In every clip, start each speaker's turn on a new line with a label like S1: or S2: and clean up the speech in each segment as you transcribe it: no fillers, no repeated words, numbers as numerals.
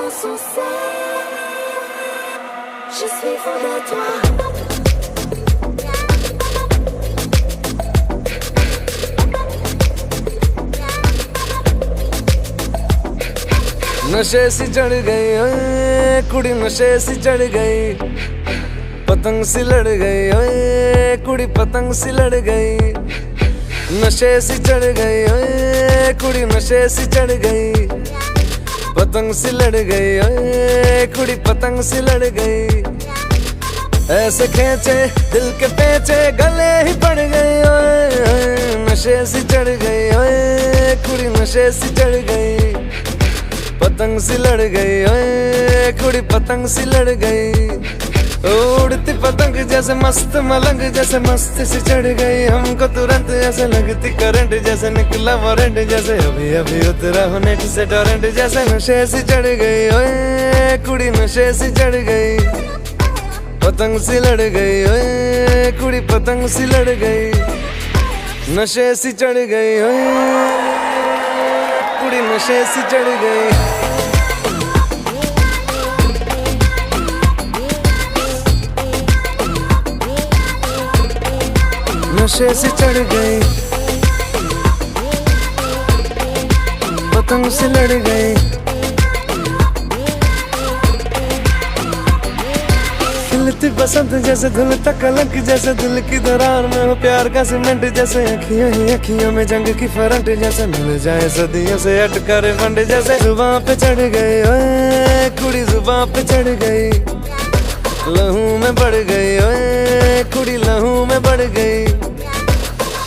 S1: mon succès. Je suis fou de toi.
S2: नशे सी चढ़ गई ओए कुड़ी, नशे सी चढ़ गई, पतंग सी लड़ गई ओए कुड़ी, पतंग सी लड़ गई। नशे सी चढ़ गई ओए कुड़ी, नशे सी चढ़ गई, पतंग सी लड़ गई ओए कुड़ी, पतंग सी लड़ गई। ऐसे खेचे दिल के पेचे गले ही पड़ गई ओए, नशे सी चढ़ गई ओए कुड़ी, नशे सी चढ़ गई, पतंग सी लड़ गई ओए कुड़ी, पतंग सी लड़ गई। उड़ती पतंग जैसे मस्त मलंग, जैसे मस्ती सी चढ़ गई हमको तुरंत, ऐसे लगती करंट जैसे निकला वारंट, जैसे अभी अभी उतरा हो नेट से टोरेंट, जैसे नशे सी चढ़ गई ओए कुड़ी, नशे सी चढ़ गई, पतंग सी लड़ गई ओए कुड़ी, पतंग सी लड़ गई। नशे सी चढ़ गई ओए कुड़ी, नशे सी चढ़ गई। नशे सी चढ़ गई, पतंग सी लड़ गई। खिलती बसंत जैसे धुलता कलंक, जैसे दिल की दरार में हो प्यार का सीमेंट, जैसे अखियों ही अखियों में जंग की फरंट, जैसे मिल जाए सदियों से अटका रे फंड, जैसे जुबां पे चढ़ गई ओए कुड़ी, जुबां पे चढ़ गई, लहू में बढ़ गई ओए कुड़ी, लहू में बढ़ गई।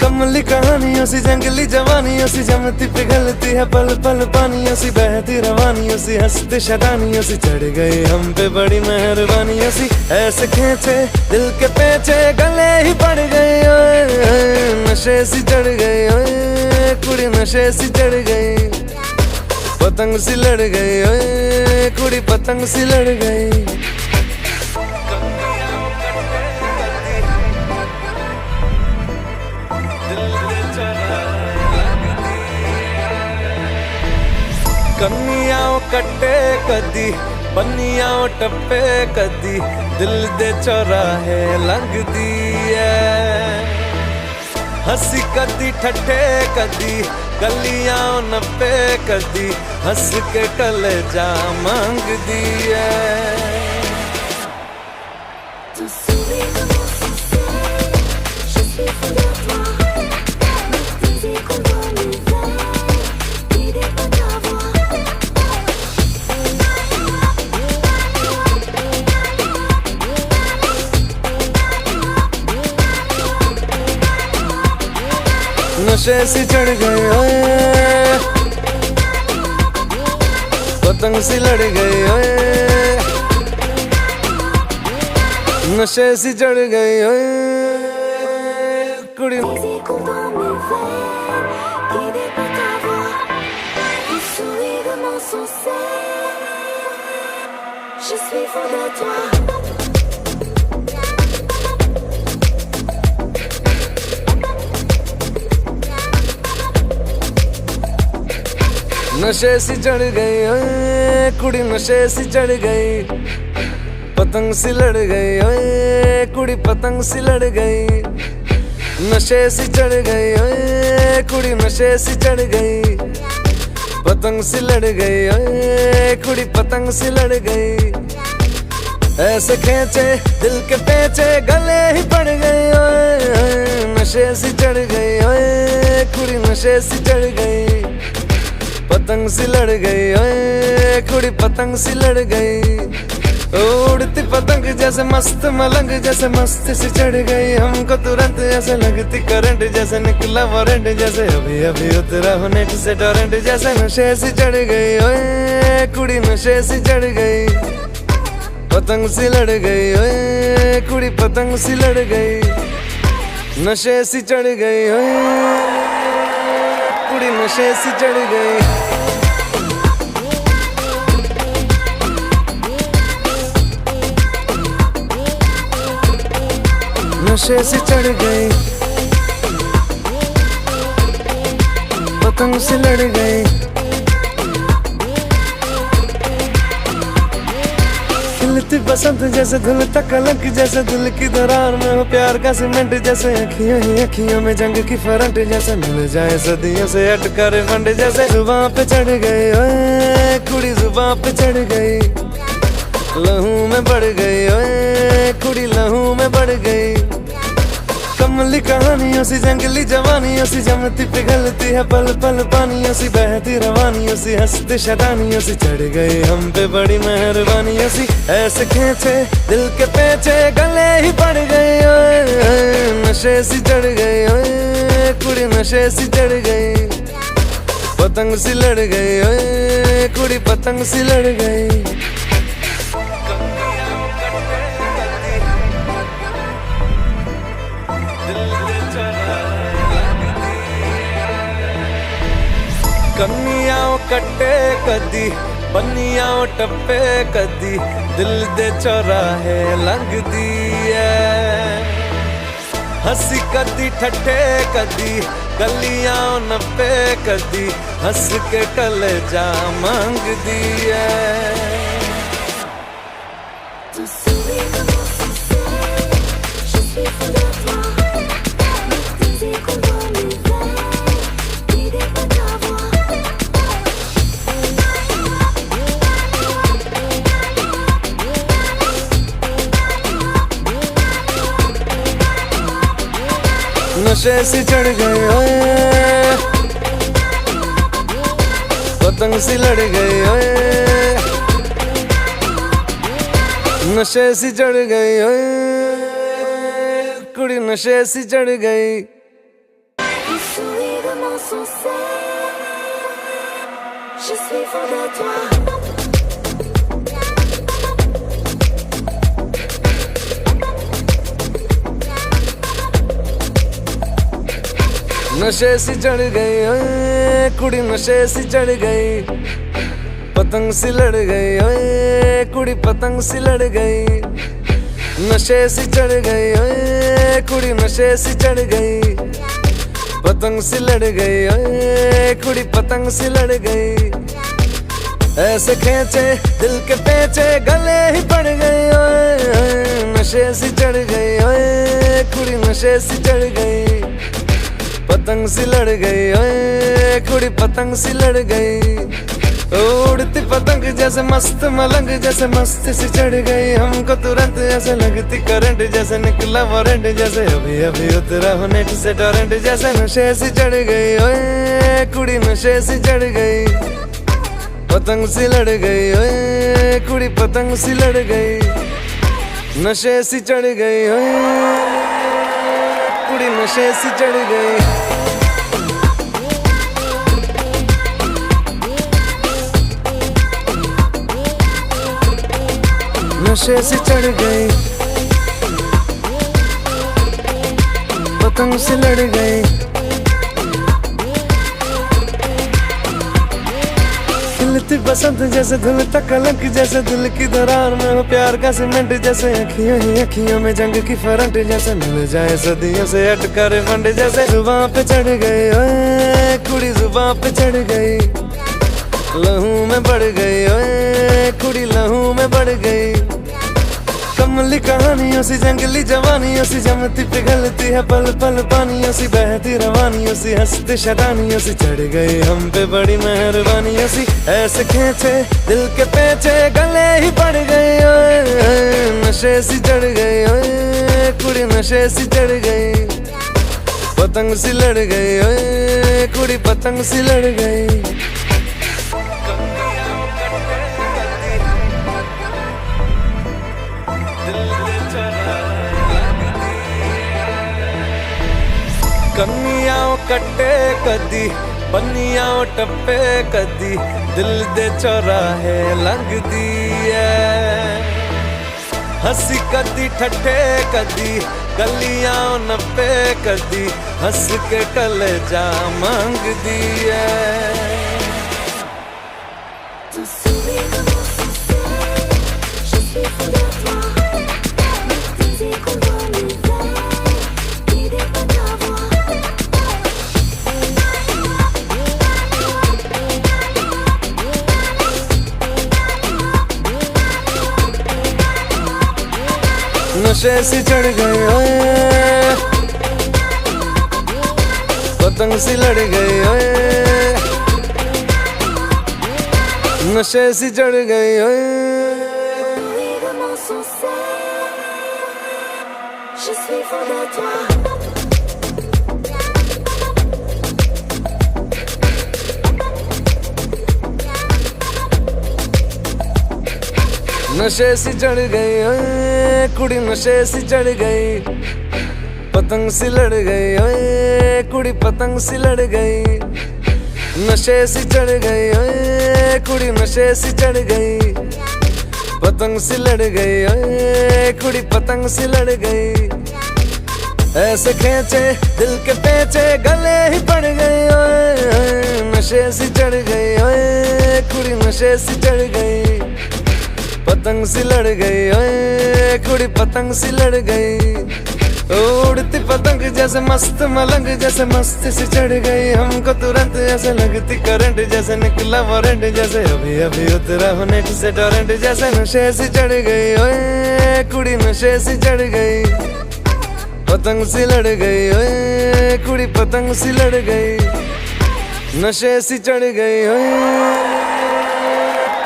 S2: कमली कहानियों सी जंगली जवानियों सी, जमती पिघलती है पल पल पानियों सी, बहती रवानियों सी, हंसती शैतानियों सी, चढ़ गई हम पे बड़ी मेहरबानियों सी। ऐसे खेचे दिल के पेचे गले ही पड़ गई ओए, नशे सी चढ़ गई ओए कुड़ी, नशे सी चढ़ गई, पतंग सी लड़ गई ओए कुड़ी, पतंग सी लड़ गई। कन्नियां कट्टे कदी, बन्नियां टप्पे कदी, दिल दे चौराहे लंघदी है। हंसी कदी ठट्ठे कदी, गलियां नप्पे कदी, हंस के कलेजा मांगदी है। नशे सी चढ़ गई ओए, पतंग सी लड़ गई ओए, नशे सी चढ़ गई ओए कुड़ी।
S1: Je suis fou de toi.
S2: नशे सी चढ़ गई ओए कुड़ी, नशे सी चढ़ गई, पतंग सी लड़ गई ओए कुड़ी, पतंग सी लड़ गई। नशे सी चढ़ गई ओए कुड़ी, नशे सी चढ़ गई, पतंग सी लड़ गई ओए कुड़ी, पतंग सी लड़ गई। ऐसे खेचे दिल के पेचे गले ही पड़ गई ओए, नशे सी चढ़ गई ओए कुड़ी, नशे सी चढ़ गई, पतंग सी लड़ गई ओए कुड़ी, पतंग सी लड़ गई। उड़ती पतंग जैसे मस्त मलंग, जैसे मस्ती सी चढ़ गई हमको तुरंत, ऐसे लगती करंट जैसे निकला वारंट, जैसे अभी अभी उतरा हो नेट से टोरेंट, जैसे नशे सी चढ़ गई ओए कुड़ी, नशे सी चढ़ गई, पतंग सी लड़ गई ओए कुड़ी, पतंग सी लड़ गई। नशे सी चढ़ गई ओए कुड़ी, नशे सी चढ़ गई। नशे सी चढ़ गई, पतंग सी लड़ गई, खिलती बसंत जैसे धुल तक कलंक जैसे दिल की दरार में हो प्यार का सीमेंट जैसे अखियां ही अखियां में जंग की फरंट जैसे मिल जाए सदियों से हट कर मंड जैसे जुबां पे चढ़ गई ओए कुड़ी जुबां पे चढ़ गई लहू में बढ़ गई ओए कुड़ी लहू में बढ़ गई कमली कहानियों सी जंगली जवानियों सी जमती पिघलती है पल पल पानियों सी बहती रवानियों सी हंसती शैतानियों सी चढ़ गई हम पे बड़ी मेहरबानियों सी ऐसे खींचे दिल के पेचे गले ही पड़ गई ओए नशे सी चढ़ गई ओए कुड़ी नशे सी चढ़ गई पतंग सी लड़ गई ओए कुड़ी पतंग सी लड़ गई कन्नियां कट्टे कदी बन्नियां टप्पे कदी दिल दे चौराहे लंघदी है हंसी कदी ठट्ठे कदी गलियां नप्पे कदी हंस के कलेजा मांगदी है
S1: Tu souris comment ça se fait? Je suis fou de toi. Mes tes échos dans mes veines, l'idée de t'avoir.
S2: नशे सी चढ़ गई ओए पतंग सी लड़ गई ओए नशे सी चढ़ गई ओए कुड़ी नशे सी चढ़ गई
S1: Tu souris de mon succès. Je suis fou de toi.
S2: नशे सी चढ़ गई ओए कुड़ी नशे सी चढ़ गई पतंग सी लड़ गई ओए कुड़ी पतंग सी लड़ गई नशे सी चढ़ गई ओए कुड़ी नशे सी चढ़ गई पतंग सी लड़ गई ओए कुड़ी पतंग सी लड़ गई ऐसे खींचे दिल के पेचे गले ही पड़ गई ओए नशे सी चढ़ गई ओए कुड़ी नशे सी चढ़ गई पतंग सी लड़ गई ओए कुड़ी पतंग सी लड़ गई उड़ती पतंग जैसे मस्त मलंग जैसे मस्त सी चढ़ गई हमको तुरंत ऐसे लगती करंट जैसे निकला वारंट जैसे अभी अभी उतरा हो नेट से टोरेंट जैसे नशे सी चढ़ गई ओए कुड़ी नशे सी चढ़ गई पतंग सी लड़ गई ओए कुड़ी पतंग सी लड़ गई नशे सी चढ़ गई ओए कुड़ी नशे सी चढ़ गई नशे सी चढ़ गई पतंग सी लड़ गई खिलती बसंत जैसे धुल तक कलंक जैसे दिल की दरार में हो प्यार का सीमेंट जैसे अखियां ही अखियां में जंग की फरंट जैसे मिल जाए सदियों से हट कर मंड जैसे जुबां पे चढ़ गई ओए कुड़ी जुबां पे चढ़ गई लहू में बढ़ गई ओए कुड़ी लहू में बढ़ गई कमली कहानियों सी जंगली जवानियों सी जमती पिघलती है पल पल पानियों सी बहती रवानियों सी हंसती शैतानियों सी चढ़ गई हम पे बड़ी मेहरबानियों सी ऐसे खींचे दिल के पेचे गले ही पड़ गई ओए नशे सी चढ़ गई ओए कुड़ी नशे सी चढ़ गई पतंग सी लड़ गई ओए कुड़ी पतंग सी लड़ गई कन्नियां कट्टे कदी बन्नियां टप्पे कदी दिल दे चौराहे लंघदी है हंसी कदी ठट्ठे कदी गलियां नप्पे कदी हंस के कलेजा मांगदी है
S1: Tu souris comment ça se fait? Je suis fou de toi. Mes tes échos dans mes veines, l'idée de t'avoir.
S2: नशे सी चढ़ गई ओए, पतंग सी लड़ गई ओए, नशे सी चढ़ गई ओए।
S1: Oui, de mon succès, je suis fou de toi.
S2: नशे सी चढ़ गई ओए, कुड़ी नशे सी चढ़ गई, पतंग सी लड़ गई ओए, कुड़ी पतंग सी लड़ गई, नशे सी चढ़ गई ओए, कुड़ी नशे सी चढ़ गई, पतंग सी लड़ गई ओए, कुड़ी पतंग सी लड़ गई। ऐसे खेचे दिल के पेचे गले ही पड़ गई ओए, नशे सी चढ़ गई ओए, कुड़ी नशे सी चढ़ गई, पतंग सी लड़ गई ओए, कुड़ी पतंग सी लड़ गई। उड़ती पतंग जैसे मस्त मलंग जैसे मस्ती सी चढ़ गई हमको तुरंत, ऐसे लगती करंट जैसे निकला वारंट, जैसे अभी अभी उतरा हो नेट से टोरेंट, जैसे नशे सी चढ़ गई ओए, कुड़ी नशे सी चढ़ गई, पतंग सी लड़ गई ओए, कुड़ी पतंग सी लड़ गई, नशे सी चढ़ गई ओए,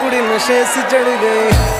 S2: कुड़ी नशे सी चढ़ गई।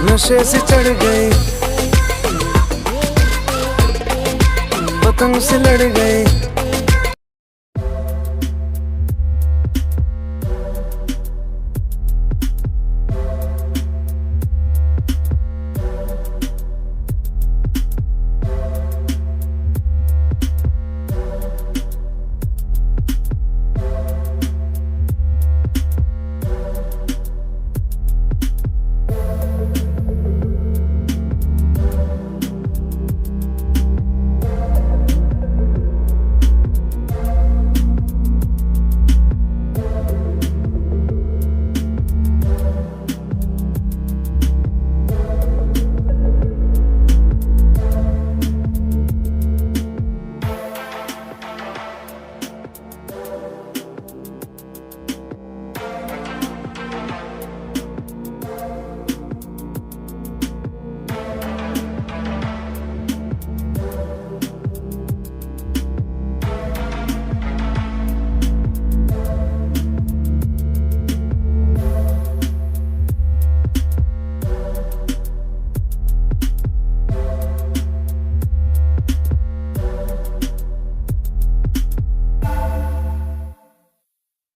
S2: नशे से चढ़ गई, पतंग से लड़ गई।